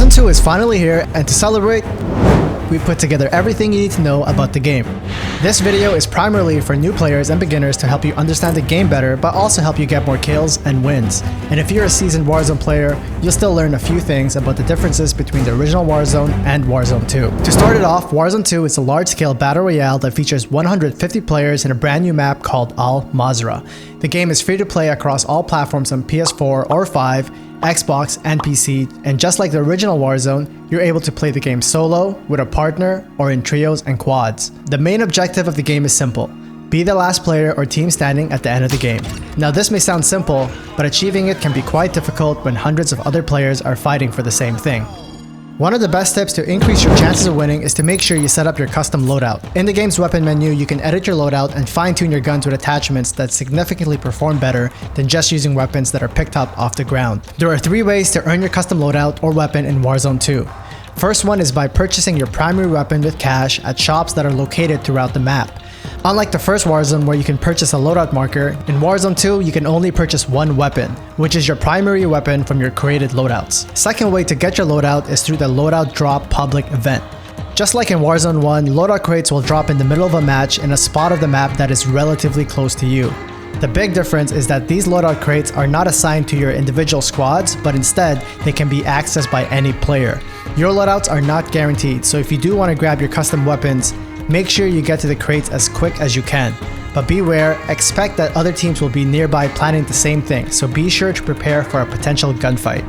Warzone 2 is finally here, and to celebrate, we put together everything you need to know about the game. This video is primarily for new players and beginners to help you understand the game better, but also help you get more kills and wins. And if you're a seasoned Warzone player, you'll still learn a few things about the differences between the original Warzone and Warzone 2. To start it off, Warzone 2 is a large-scale battle royale that features 150 players in a brand new map called Al-Mazrah. The game is free to play across all platforms on PS4 or 5, Xbox, and PC, and just like the original Warzone, you're able to play the game solo, with a partner, or in trios and quads. The main objective of the game is simple: be the last player or team standing at the end of the game. Now this may sound simple, but achieving it can be quite difficult when hundreds of other players are fighting for the same thing. One of the best tips to increase your chances of winning is to make sure you set up your custom loadout. In the game's weapon menu, you can edit your loadout and fine-tune your guns with attachments that significantly perform better than just using weapons that are picked up off the ground. There are 3 ways to earn your custom loadout or weapon in Warzone 2. First one is by purchasing your primary weapon with cash at shops that are located throughout the map. Unlike the first Warzone where you can purchase a loadout marker, in Warzone 2 you can only purchase one weapon, which is your primary weapon from your created loadouts. Second way to get your loadout is through the loadout drop public event. Just like in Warzone 1, loadout crates will drop in the middle of a match in a spot of the map that is relatively close to you. The big difference is that these loadout crates are not assigned to your individual squads, but instead they can be accessed by any player. Your loadouts are not guaranteed, so if you do want to grab your custom weapons, make sure you get to the crates as quick as you can. But beware, expect that other teams will be nearby planning the same thing, so be sure to prepare for a potential gunfight.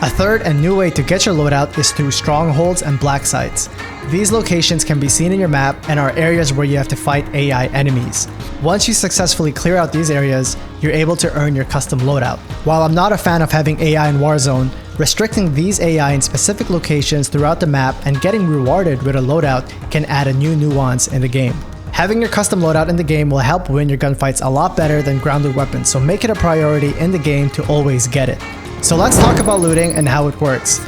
A third and new way to get your loadout is through strongholds and black sites. These locations can be seen in your map and are areas where you have to fight AI enemies. Once you successfully clear out these areas, you're able to earn your custom loadout. While I'm not a fan of having AI in Warzone, restricting these AI in specific locations throughout the map and getting rewarded with a loadout can add a new nuance in the game. Having your custom loadout in the game will help win your gunfights a lot better than grounded weapons, so make it a priority in the game to always get it. So let's talk about looting and how it works.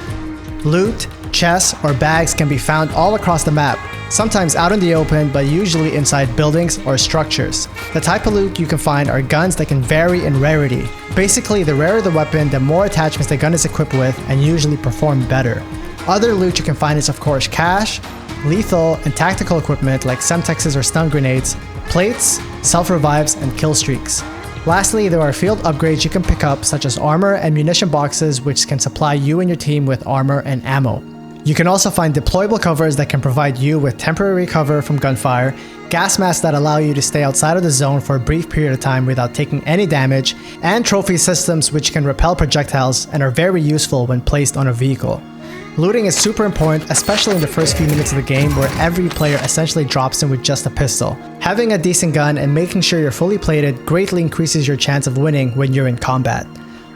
Loot, chests, or bags can be found all across the map, sometimes out in the open, but usually inside buildings or structures. The type of loot you can find are guns that can vary in rarity. Basically, the rarer the weapon, the more attachments the gun is equipped with and usually perform better. Other loot you can find is of course cash, lethal and tactical equipment like semtexes or stun grenades, plates, self-revives, and kill streaks. Lastly, there are field upgrades you can pick up, such as armor and munition boxes, which can supply you and your team with armor and ammo. You can also find deployable covers that can provide you with temporary cover from gunfire, gas masks that allow you to stay outside of the zone for a brief period of time without taking any damage, and trophy systems which can repel projectiles and are very useful when placed on a vehicle. Looting is super important, especially in the first few minutes of the game where every player essentially drops in with just a pistol. Having a decent gun and making sure you're fully plated greatly increases your chance of winning when you're in combat.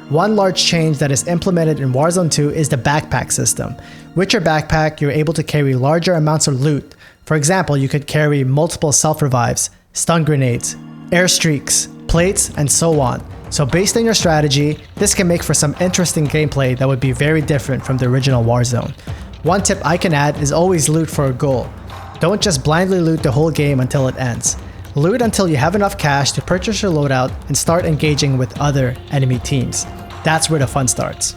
One large change that is implemented in Warzone 2 is the backpack system. With your backpack, you're able to carry larger amounts of loot. For example, you could carry multiple self-revives, stun grenades, air streaks, plates, and so on. So based on your strategy, this can make for some interesting gameplay that would be very different from the original Warzone. One tip I can add is always loot for a goal. Don't just blindly loot the whole game until it ends. Loot until you have enough cash to purchase your loadout and start engaging with other enemy teams. That's where the fun starts.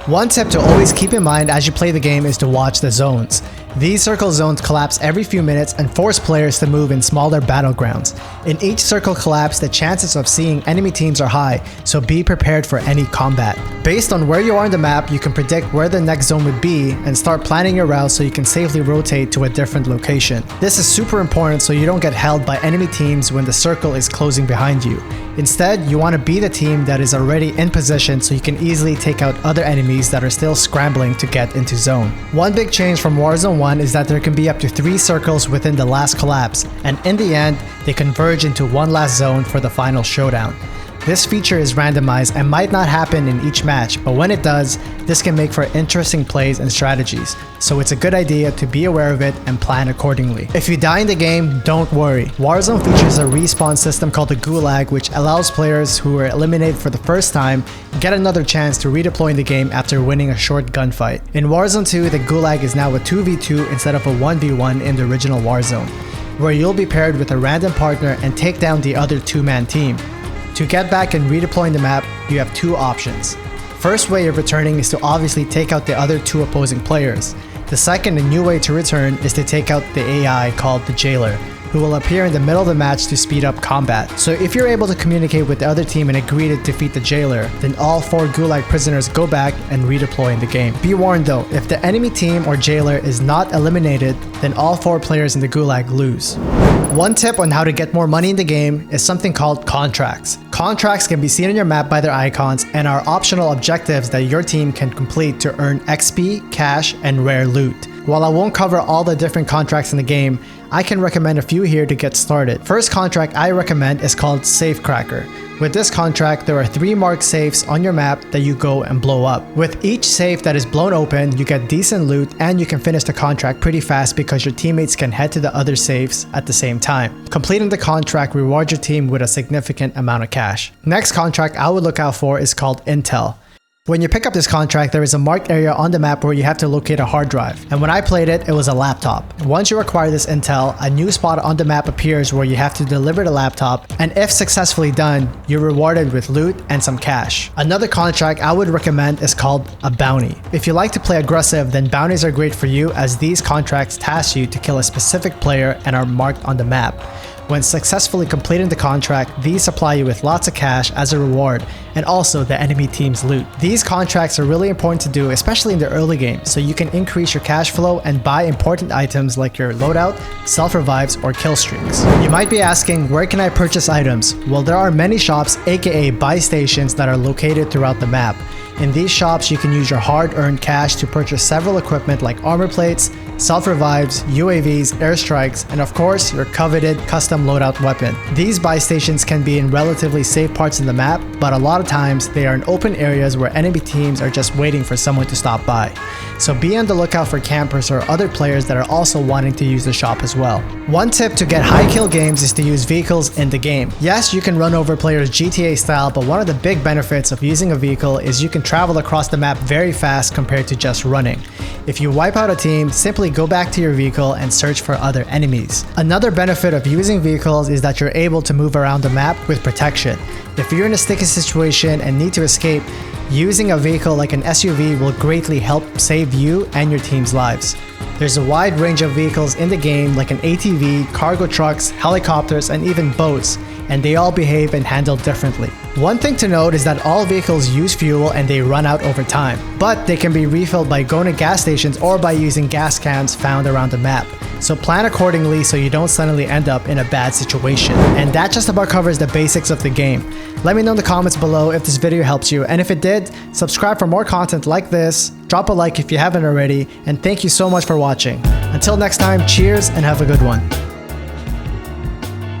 One tip to always keep in mind as you play the game is to watch the zones. These circle zones collapse every few minutes and force players to move in smaller battlegrounds. In each circle collapse, the chances of seeing enemy teams are high, so be prepared for any combat. Based on where you are in the map, you can predict where the next zone would be and start planning your route so you can safely rotate to a different location. This is super important so you don't get held by enemy teams when the circle is closing behind you. Instead, you want to be the team that is already in position so you can easily take out other enemies that are still scrambling to get into zone. One big change from Warzone 1 is that there can be up to 3 circles within the last collapse, and in the end, they converge into one last zone for the final showdown. This feature is randomized and might not happen in each match, but when it does, this can make for interesting plays and strategies, so it's a good idea to be aware of it and plan accordingly. If you die in the game, don't worry. Warzone features a respawn system called the Gulag, which allows players who were eliminated for the first time get another chance to redeploy in the game after winning a short gunfight. In Warzone 2, the Gulag is now a 2v2 instead of a 1v1 in the original Warzone, where you'll be paired with a random partner and take down the other 2-man team. To get back and redeploy the map, you have 2 options. First way of returning is to obviously take out the other 2 opposing players. The second and new way to return is to take out the AI called the Jailer, who will appear in the middle of the match to speed up combat. So if you're able to communicate with the other team and agree to defeat the Jailer, then all 4 Gulag prisoners go back and redeploy in the game. Be warned though, if the enemy team or Jailer is not eliminated, then all 4 players in the Gulag lose. One tip on how to get more money in the game is something called contracts. Contracts can be seen on your map by their icons and are optional objectives that your team can complete to earn XP, cash, and rare loot. While I won't cover all the different contracts in the game, I can recommend a few here to get started. First contract I recommend is called Safe Cracker. With this contract, there are 3 marked safes on your map that you go and blow up. With each safe that is blown open, you get decent loot and you can finish the contract pretty fast because your teammates can head to the other safes at the same time. Completing the contract rewards your team with a significant amount of cash. Next contract I would look out for is called Intel. When you pick up this contract, there is a marked area on the map where you have to locate a hard drive. And when I played it, it was a laptop. Once you acquire this intel, a new spot on the map appears where you have to deliver the laptop, and if successfully done, you're rewarded with loot and some cash. Another contract I would recommend is called a bounty. If you like to play aggressive, then bounties are great for you as these contracts task you to kill a specific player and are marked on the map. When successfully completing the contract, these supply you with lots of cash as a reward and also the enemy team's loot. These contracts are really important to do, especially in the early game, so you can increase your cash flow and buy important items like your loadout, self-revives, or kill streaks. You might be asking, where can I purchase items? Well, there are many shops, aka buy stations, that are located throughout the map. In these shops, you can use your hard-earned cash to purchase several equipment like armor plates, self-revives, UAVs, airstrikes, and of course, your coveted custom loadout weapon. These buy stations can be in relatively safe parts of the map, but a lot of times they are in open areas where enemy teams are just waiting for someone to stop by. So be on the lookout for campers or other players that are also wanting to use the shop as well. One tip to get high kill games is to use vehicles in the game. Yes, you can run over players GTA style, but one of the big benefits of using a vehicle is you can travel across the map very fast compared to just running. If you wipe out a team, simply go back to your vehicle and search for other enemies. Another benefit of using vehicles is that you're able to move around the map with protection. If you're in a sticky situation and need to escape, using a vehicle like an SUV will greatly help save you and your team's lives. There's a wide range of vehicles in the game like an ATV, cargo trucks, helicopters, and even boats, and they all behave and handle differently. One thing to note is that all vehicles use fuel and they run out over time, but they can be refilled by going to gas stations or by using gas cans found around the map. So plan accordingly so you don't suddenly end up in a bad situation. And that just about covers the basics of the game. Let me know in the comments below if this video helps you, and if it did, subscribe for more content like this, drop a like if you haven't already, and thank you so much for watching. Until next time, cheers and have a good one.